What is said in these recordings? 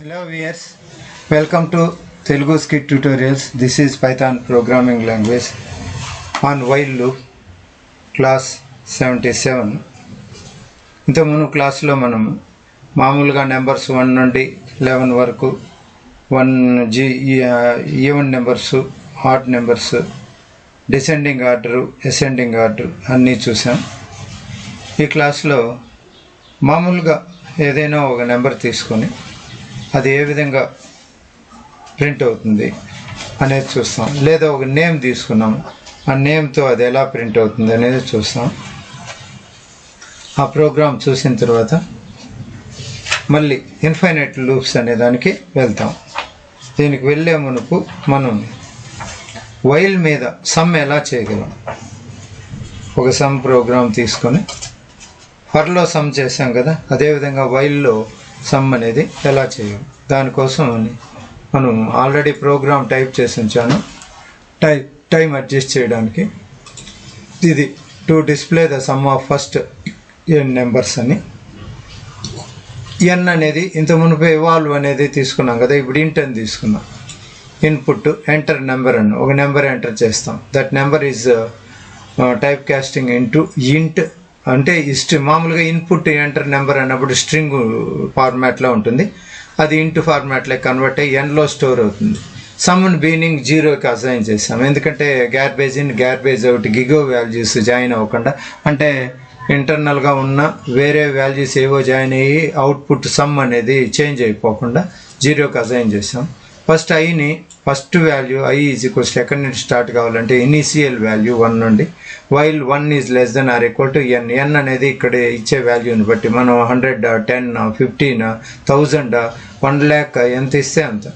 Hello viewers, welcome to Telugu Scit tutorials. This is Python programming language on while loop class 77. ఇంత ముందు క్లాస్లో మనం మామూలుగా numbers 1 నుండి 11 వరకు even numbers, odd numbers, descending order, ascending order అన్నీ చూసాం. ఈ క్లాస్లో మామూలుగా ఏదైనా ఒక నెంబర్ తీసుకొని అది ఏ విధంగా ప్రింట్ అవుతుంది అనేది చూస్తాం. లేదా ఒక నేమ్ తీసుకున్నాం, ఆ నేమ్తో అది ఎలా ప్రింట్ అవుతుంది అనేది చూస్తాం. ఆ ప్రోగ్రామ్ చూసిన తర్వాత మళ్ళీ ఇన్ఫైనైట్ లూప్స్ అనే దానికి వెళ్తాం. దీనికి వెళ్ళే మునుపు మనం వైల్ మీద సమ్ ఎలా చేయగలం, ఒక సమ్ ప్రోగ్రామ్ తీసుకొని ఫర్లో సమ్ చేసాం కదా, అదేవిధంగా వైల్లో సమ్ అనేది ఎలా చేయాలి దానికోసం మనం ఆల్రెడీ ప్రోగ్రామ్ టైప్ చేసి ఉంచాను. టైం అడ్జస్ట్ చేయడానికి ఇది to display the sum of first N numbers అని. ఎన్ అనేది ఇంత మునుపు ఎవాల్వ్ అనేది తీసుకున్నాం కదా, ఇప్పుడు ఇంట్ అని తీసుకున్నాం. ఇన్పుట్ ఎంటర్ నెంబర్ అని ఒక నెంబర్ ఎంటర్ చేస్తాం. That number is type casting into int అంటే మామూలుగా ఇన్పుట్ ఎంటర్ నెంబర్ అన్నప్పుడు స్ట్రింగ్ ఫార్మాట్లో ఉంటుంది, అది ఇంటూ ఫార్మాట్లో కన్వర్ట్ అయ్యి ఎన్లో స్టోర్ అవుతుంది. సమ్ బిగినింగ్ 0కి అసైన్ చేసాం, ఎందుకంటే garbage in garbage out GIGO values join అవ్వకుండా, అంటే ఇంటర్నల్గా ఉన్న వేరే వాల్యూస్ ఏవో జాయిన్ అయ్యి అవుట్పుట్ సమ్ అనేది చేంజ్ అయిపోకుండా 0కి అసైన్ చేసాం. ఫస్ట్ ఐని first value I is equals ఎక్కడి నుంచి స్టార్ట్ కావాలంటే ఇనీషియల్ వాల్యూ 1 నుండి, while 1 is less than or equal to N. N అనేది ఇక్కడ ఇచ్చే వాల్యూని బట్టి మనం 100, 10, 15, 1000, 1 lakh ఎంత ఇస్తే అంత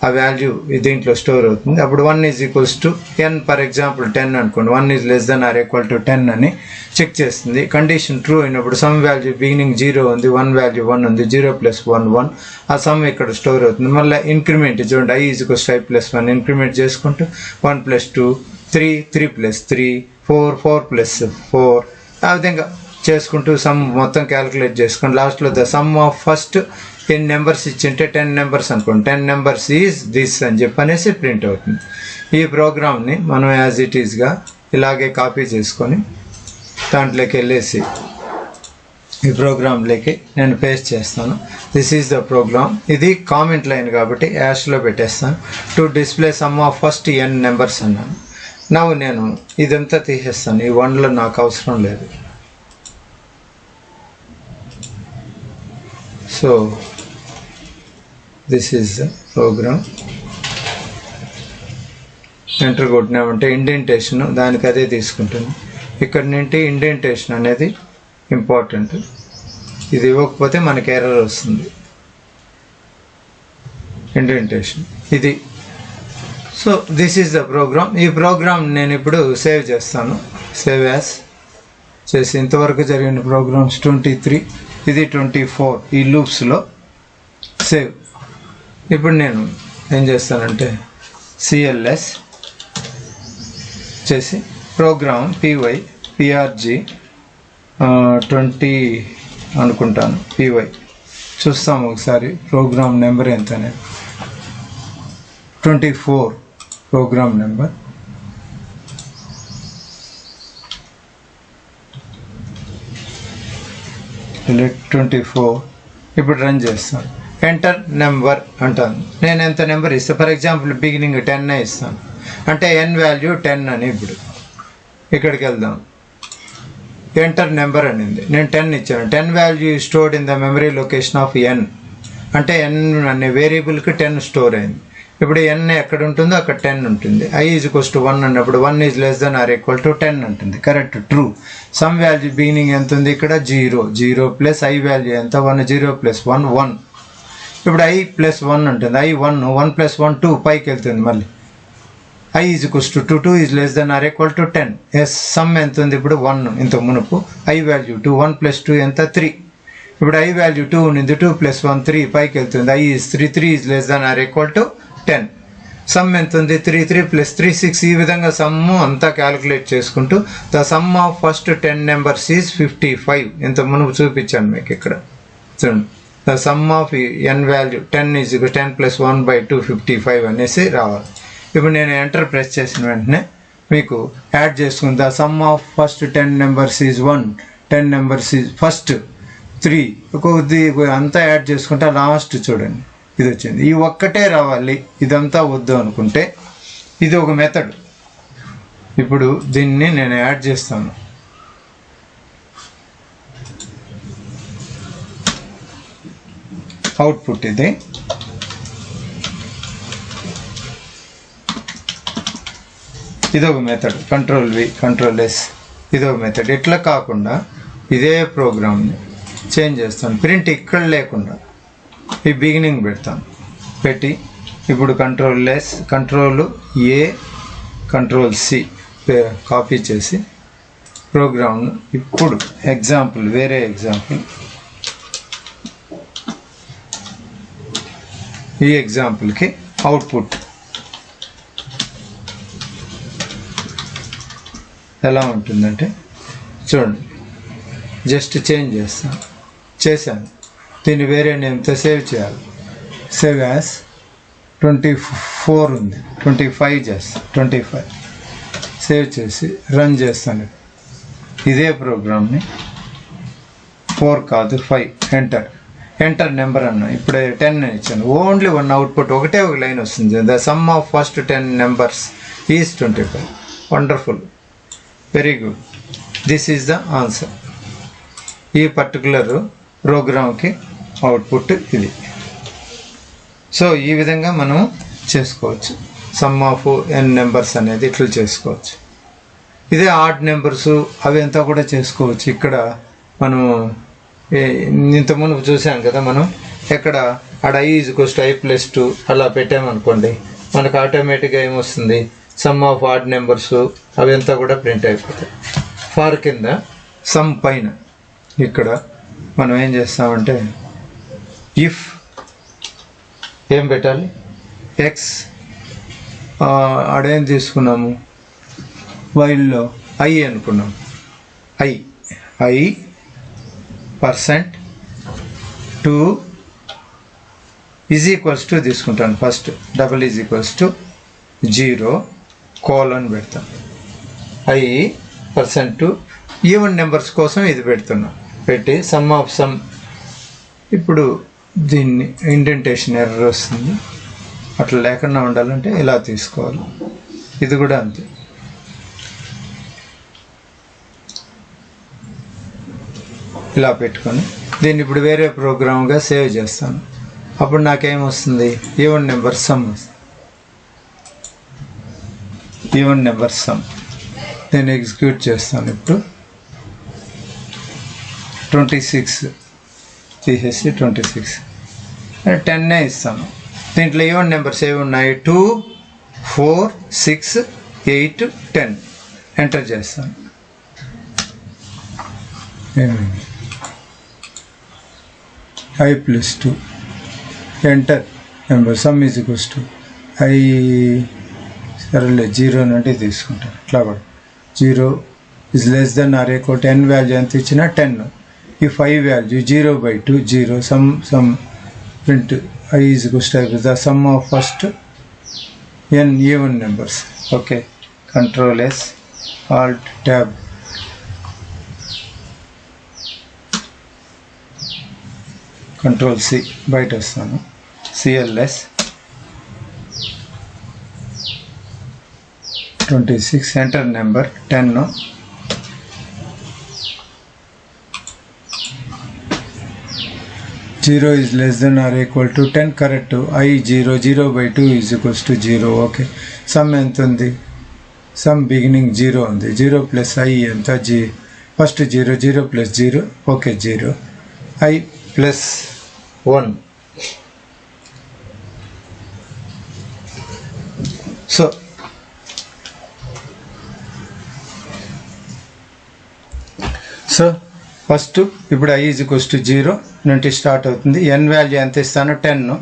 ఆ వాల్యూ దీంట్లో స్టోర్ అవుతుంది. అప్పుడు 1 is equals to n, for example 10 అనుకోండి, 1 is less than or equal to 10 అని చెక్ చేస్తుంది. కండిషన్ ట్రూ అయినప్పుడు సమ్ వాల్యూ బిగినింగ్ 0 ఉంది, 1 వాల్యూ 1 ఉంది, 0 + 1 1, ఆ సమ్ ఇక్కడ స్టోర్ అవుతుంది. మళ్ళీ ఇంక్రిమెంట్ చూడండి, ఐ ఈజ్ ఈక్వల్స్ 5 + 1 ఇంక్రిమెంట్ చేసుకుంటూ 1 + 2 3, 3 + 3 4, 4 + 4 ఆ విధంగా చేసుకుంటూ సమ్ మొత్తం క్యాలిక్యులేట్ చేసుకొని లాస్ట్లో the sum of first N numbers ఇచ్చింటే 10 నెంబర్స్ అనుకోండి, 10 నెంబర్స్ ఈజ్ దిస్ అని చెప్పనేసి ప్రింట్ అవుతుంది. ఈ ప్రోగ్రామ్ని మనం యాజ్ ఇట్ ఈస్గా ఇలాగే కాపీ చేసుకొని దాంట్లోకి వెళ్ళేసి ఈ ప్రోగ్రాంలోకి నేను పేస్ట్ చేస్తాను. This is the program. ఇది కామెంట్ లైన్ కాబట్టి యాష్లో పెట్టేస్తాను. To display sum of first N numbers అన్నాను. నేను ఇదంతా తీసేస్తాను, ఈ 1లో నాకు అవసరం లేదు. So this is the program. Enter కొట్టినామంటే ఇండెంటేషన్ దానికి అదే తీసుకుంటుంది. ఇక్కడ నుండి ఇండెంటేషన్ అనేది ఇంపార్టెంట్, ఇది ఇవ్వకపోతే మనకి ఎర్రర్ వస్తుంది. ఇండెంటేషన్ ఇది. So this is the program. ఈ ప్రోగ్రామ్ నేను ఇప్పుడు సేవ్ చేస్తాను. సేవ్ యాస్ చేసి ఇంతవరకు జరిగిన ప్రోగ్రామ్స్ 23, ఇది 24 ఈ లూప్స్లో సేవ్. ఇప్పుడు నేను ఏం చేస్తానంటే CLS చేసి ప్రోగ్రామ్ PRG 20 అనుకుంటాను, PY చూస్తాము ఒకసారి ప్రోగ్రామ్ నెంబర్ ఎంత అనేది. 24 ప్రోగ్రామ్ నెంబర్. select 24. ఇప్పుడు రన్ చేస్తాను. ఎంటర్ నెంబర్ అంటాను. నేను ఎంత నెంబర్ ఇస్తాను, ఫర్ ఎగ్జాంపుల్ బిగినింగ్ 10 ఇస్తాను, అంటే ఎన్ వాల్యూ 10 అని. ఇప్పుడు ఇక్కడికి వెళ్దాం, ఎంటర్ నెంబర్ అనింది, నేను 10 ఇచ్చాను. 10 value stored in the memory location of N, అంటే ఎన్ అనే వేరియబుల్కి 10 స్టోర్ అయింది. ఇప్పుడు ఎన్ ఎక్కడ ఉంటుందో అక్కడ 10 ఉంటుంది. ఐ ఈజ్ ఈక్వల్స్ టు 1 అన్నప్పుడు 1 is less than or equal to 10 ఉంటుంది. Correct, true. Sum value beginning ఎంత ఉంది ఇక్కడ 0, 0 + ఐ వాల్యూ ఎంత 1, 0 + 1 1. ఇప్పుడు ఐ + 1 ఉంటుంది, ఐ 1, 1 + 1 2 పైకి వెళ్తుంది. మళ్ళీ i is equals to 2, 2 is less than or equal to 10. Yes, sum ఎంత ఉంది ఇప్పుడు 1, ఇంత మునుపు ఐ వాల్యూ 2, 1 + 2 ఎంత 3. ఇప్పుడు ఐ వాల్యూ 2 ఉంది, 2 + 1 3 పైకి వెళ్తుంది. I is 3, 3 is less than or equal to 10. Sum ఎంత ఉంది 3, 3 + 3 6. ఈ విధంగా సమ్ అంతా క్యాలిక్యులేట్ చేసుకుంటూ the sum of first 10 numbers is 55. ఇంత మునుపు చూపించాను మీకు ఇక్కడ చూడండి. The sum of n value 10 is 10 plus 1/2 55 అనేసి రావాలి. ఇప్పుడు నేను ఎంటర్ ప్రెస్ చేసిన వెంటనే మీకు యాడ్ చేసుకుని the sum of first 10 numbers is 1, 10 numbers is first 3 కొద్ది అంతా యాడ్ చేసుకుంటే లాస్ట్ చూడండి ఇది వచ్చింది. ఈ ఒక్కటే రావాలి, ఇదంతా వద్దు అనుకుంటే ఇది ఒక మెథడ్. ఇప్పుడు దీన్ని నేను యాడ్ చేస్తాను. అవుట్పుట్ ఇది. ఇదొక మెథడ్, Ctrl+V Ctrl+S ఇదొక మెథడ్. ఇట్లా కాకుండా ఇదే ప్రోగ్రామ్ని చేంజ్ చేస్తాను. ప్రింట్ ఇక్కడ లేకుండా ఈ బిగినింగ్ పెడతాను. పెట్టి ఇప్పుడు Ctrl+S Ctrl+A Ctrl+C కాపీ చేసి ప్రోగ్రామ్ను ఇప్పుడు ఎగ్జాంపుల్ వేరే ఎగ్జాంపుల్ ఈ ఎగ్జాంపుల్కి అవుట్పుట్ ఎలా ఉంటుందంటే చూడండి, జస్ట్ చేంజ్ చేశాను. దీన్ని వేరే నేమ్తో సేవ్ చేయాలి. సేవ్ యాజ్ 24 ఉంది, 25 చేస్తాను. 25 సేవ్ చేసి రన్ చేస్తాను. ఇదే ప్రోగ్రామ్ని 4 కాదు 5 ఎంటర్ నెంబర్ అన్నా. ఇప్పుడు 10 ఇచ్చాను. ఓన్లీ వన్ అవుట్పుట్, ఒకటే ఒక లైన్ వస్తుంది. The sum of first 10 numbers is 25. Wonderful, very good. This is the answer. ఈ పర్టికులర్ ప్రోగ్రామ్కి అవుట్పుట్ ఇది. సో ఈ విధంగా మనం చేసుకోవచ్చు. సమ్ ఆఫ్ n నెంబర్స్ అనేది ఇట్లా చేసుకోవచ్చు. ఇదే ఆడ్ నెంబర్స్ అవి అంతా కూడా చేసుకోవచ్చు. ఇక్కడ మనం ఇంతకుముందు చూసాం కదా, మనం ఎక్కడ ఆడ i = i+2 అలా పెట్టామనుకోండి, మనకు ఆటోమేటిక్గా ఏమొస్తుంది, సమ్ ఆఫ్ ఆడ్ నెంబర్స్ అవి అంతా కూడా ప్రింట్ అయిపోతాయి. ఫార్ కింద సమ్ పైన ఇక్కడ మనం ఏం చేస్తామంటే ఇఫ్ ఏం పెట్టాలి, ఎక్స్ ఆడేం తీసుకున్నాము, వైల్లో ఐ అనుకున్నాం. ఐ %2 = తీసుకుంటాను. ఫస్ట్ $= 0 పెడతాను. %2 ఈవెన్ నెంబర్స్ కోసం ఇది పెడుతున్నాం. పెట్టి సమ్ ఆఫ్ సమ్. ఇప్పుడు దీన్ని ఇండెంటేషన్ ఎర్రర్ వస్తుంది, అట్లా లేకుండా ఉండాలంటే ఇలా తీసుకోవాలి. ఇది కూడా అంతే. ఇలా పెట్టుకొని దీన్ని ఇప్పుడు వేరే ప్రోగ్రామ్గా సేవ్ చేస్తాను. అప్పుడు నాకేమొస్తుంది, ఈవెన్ నెంబర్ సమ్ వస్తుంది. ఈవెన్ నెంబర్ సమ్ నేను ఎగ్జిక్యూట్ చేస్తాను. ఇప్పుడు 26 తీసేసి 26 10 ఇస్తాను. దీంట్లో ఈవెన్ నెంబర్స్ ఏవి ఉన్నాయి, 2, 4, 6, 8, 10 ఎంటర్ చేస్తాను. i+2 enter number some = i సరేలే 0 నుండి తీసుకుంటాను. ఇట్లా కూడా 0 <= n వాల్యూ ఎంత ఇచ్చినా 10. if i value 0/2 0 some print i = the sum of first n even numbers. Okay, Ctrl+S Alt+Tab Ctrl+C బయట వస్తాను. CLS 26 enter number 10. Zero is less than or equal to 10 correct. I 0/2 = 0. Okay, sum ఎంత ఉంది, some beginning 0 ఉంది. 0 + i ఎంత, first 0 0 + 0 okay 0 i + 1. So first ఇప్పుడు i = 0 నుండి start అవుతుంది. n value ఎంత ఇస్తాను, 10.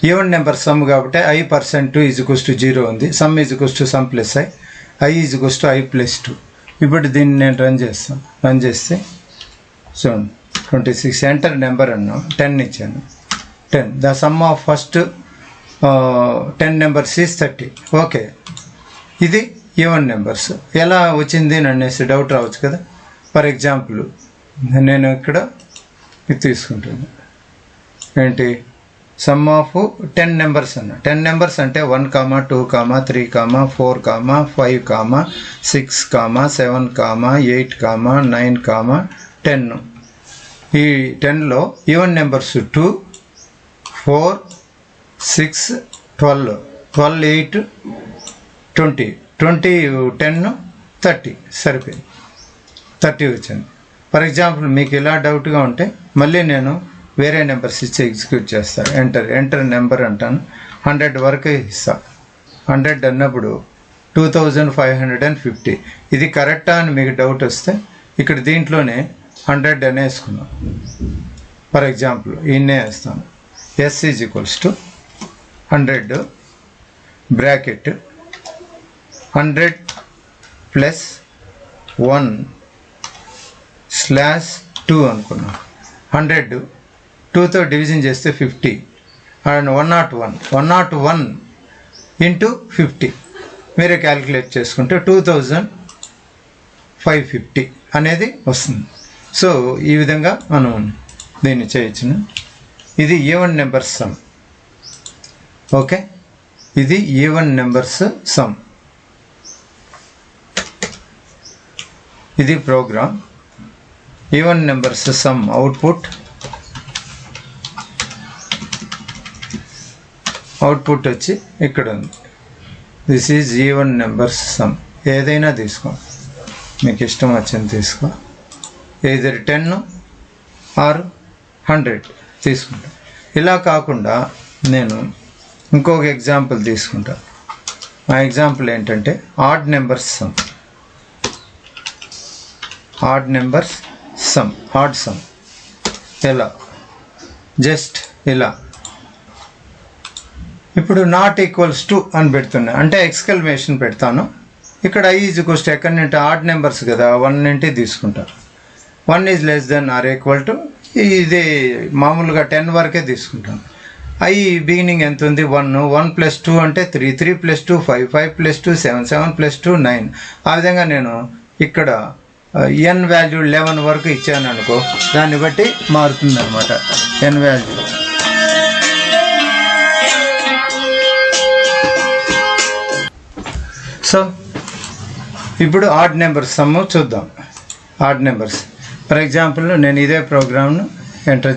ఈవెన్ నెంబర్ సమ్ కాబట్టి i %2 = 0 ఉంది. Some = sum plus i = i+2. ఇప్పుడు దీన్ని నేను రన్ చేస్తాను. రన్ చేస్తే చూడండి 26 ఎంటర్ నెంబర్ అన్నాం 10 ఇచ్చాను 10 the sum of first 10 numbers is 30 okay ఇది ఈవెన్ నెంబర్స్ ఎలా వచ్చింది అని అనేసి డౌట్ రావచ్చు కదా ఫర్ ఎగ్జాంపుల్ నేను ఇక్కడ ఇది తీసుకుంటాను ఏంటి సమ్ ఆఫ్ 10 నెంబర్స్ అన్న 10 నెంబర్స్ అంటే 1, 2, 3, 4, 5, 6, 7, 8, 9, 10 ఈ 10లో ఈవెన్ నెంబర్స్ 2, 4, 6, 12, 8, 20, 10, 30 సరిపోయింది 30 వచ్చింది ఫర్ ఎగ్జాంపుల్ మీకు ఇలా డౌట్గా ఉంటే మళ్ళీ నేను వేరే నెంబర్స్ ఇచ్చి ఎగ్జిక్యూట్ చేస్తాను ఎంటర్ నెంబర్ అంటాను 100 వరకు ఇస్తా 100 అన్నప్పుడు 2550 ఇది కరెక్టా అని మీకు డౌట్ వస్తే ఇక్కడ దీంట్లోనే 100 అనేసుకున్నాం ఫర్ ఎగ్జాంపుల్ ఇన్నే వేస్తాను s is equals to 100 bracket 100 plus 1/2 అనుకున్నాం 100 2తో డివిజన్ చేస్తే 50 అండ్ 101 ఇంటూ 50 మీరే క్యాలిక్యులేట్ చేసుకుంటే 2550 అనేది వస్తుంది సో ఈ విధంగా మనం దీన్ని చేయొచ్చును ఇది ఈవెన్ నెంబర్స్ సమ్ ఓకే ఇది ఈవెన్ నెంబర్స్ సమ్ ఇది program even numbers sum output వచ్చి ఇక్కడ ఉంది this is even numbers sum ఏదైనా తీసుకో మీకు ఇష్టం వచ్చింది తీసుకో ఏదర్ 10 ఆర్ 100 తీసుకుంటా ఇలా కాకుండా నేను ఇంకొక ఎగ్జాంపుల్ తీసుకుంటా ఆ ఎగ్జాంపుల్ ఏంటంటే ఆడ్ నెంబర్స్ సమ్ ఎలా జస్ట్ ఇలా ఇప్పుడు నాట్ ఈక్వల్స్ టు అని పెడుతున్నా అంటే ఎక్స్క్లమేషన్ పెడతాను ఇక్కడ ఐ ఈజ్ ఈక్వల్స్ టు ఎక్కడ నుండి ఆడ్ నెంబర్స్ కదా 1 నుండి తీసుకుంటాను 1 is less than or equal to ఇది మామూలుగా 10 వరకే తీసుకుంటాను ఐ బిగినింగ్ ఎంత ఉంది 1 ప్లస్ 2 అంటే 3 ప్లస్ 2 5 ప్లస్ 2 7 ప్లస్ 2 9 ఆ విధంగా నేను ఇక్కడ ఎన్ వాల్యూ 11 వరకు ఇచ్చాను అనుకో దాన్ని బట్టి మారుతుంది అనమాట ఎన్ వాల్యూ సో ఇప్పుడు ఆడ్ నెంబర్స్ సమ్ చూద్దాం ఆడ్ నెంబర్స్ ఫర్ ఎగ్జాంపుల్ నేను ఇదే ప్రోగ్రామ్ను ఎంటర్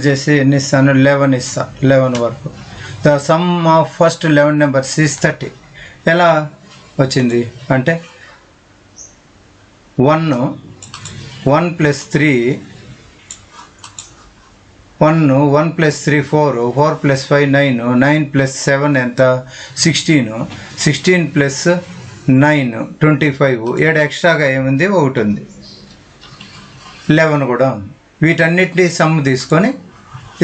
చేసి ఎన్ని ఇస్తాను 11 ఇస్తా 11 వరకు the sum of first 11 numbers is 30 ఎలా వచ్చింది అంటే 1 ప్లస్ 3 1 ప్లస్ 3 4 ప్లస్ 5 9 ప్లస్ 7 ఎంత 16 ప్లస్ 9 25 7 ఎక్స్ట్రాగా ఏముంది ఒకటి ఉంది 11 కూడా ఉంది వీటన్నిటినీ సమ్ తీసుకొని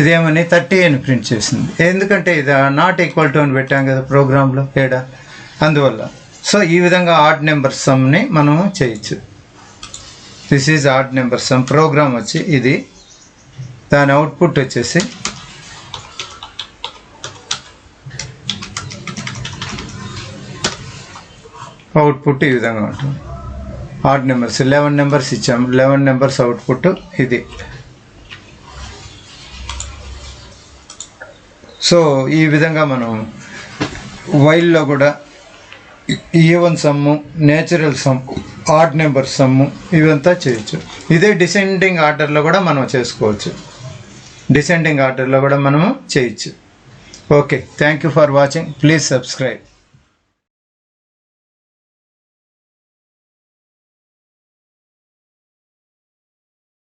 ఇదేమని 30 అని ప్రింట్ చేసింది ఎందుకంటే ఇది నాట్ ఈక్వల్ టు అని పెట్టాం కదా ప్రోగ్రాంలో ఏడా అందువల్ల సో ఈ విధంగా ఆడ్ నెంబర్ సమ్ని మనము చేయొచ్చు this is odd number sum program వచ్చి ఇది దాని అవుట్పుట్ వచ్చేసి అవుట్పుట్ ఈ విధంగా ఉంటుంది ఆడ్ నెంబర్స్ 11 నెంబర్స్ ఇచ్చాము 11 నెంబర్స్ అవుట్పుట్ ఇది సో ఈ విధంగా మనం వైల్లో కూడా even sum natural sum odd number sum ఇవంతా చేయొచ్చు ఇదే డిసెండింగ్ ఆర్డర్లో కూడా మనం చేసుకోవచ్చు డిసెండింగ్ ఆర్డర్లో కూడా మనము చేయొచ్చు okay thank you for watching please subscribe